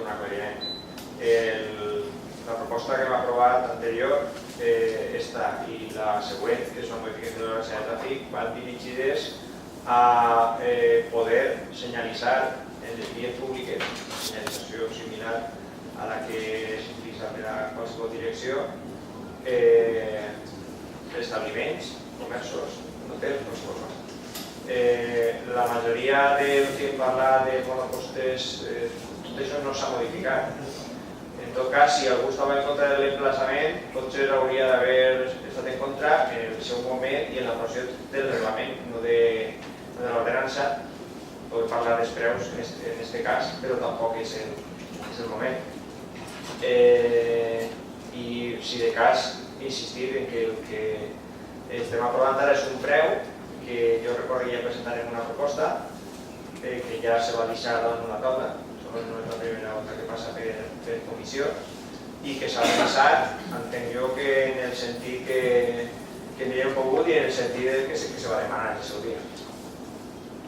un aclariment. La proposta que hem aprovat anterior esta i la següent, que és una modificació de la Ordenança de Tràfic, van dirigides a poder senyalitzar en les vies públiques, senyalització similar a la que s'utilitza per a qualsevol direcció, establiments, comerços, hotels, qualsevol cosa. La majoria del que hem parlat de monopostes, tot això no s'ha modificat. En tot cas, si algú estava en contra de l'emplaçament, potser hauria d'haver estat en contra en el seu moment i en l'aprovació del reglament, no de l'ordenança. Podem parlar dels preus en aquest cas, però tampoc és el moment. I si de cas, insistir en que el que estem aprovant ara és un preu que jo recordo que ja presentarem una proposta que ja se va deixar en una taula, no és la primera volta que passa per comissió, i que s'ha revisat, entenc jo, que en el sentit que n'hi hem pogut i en el sentit que se va demanar en el seu dia.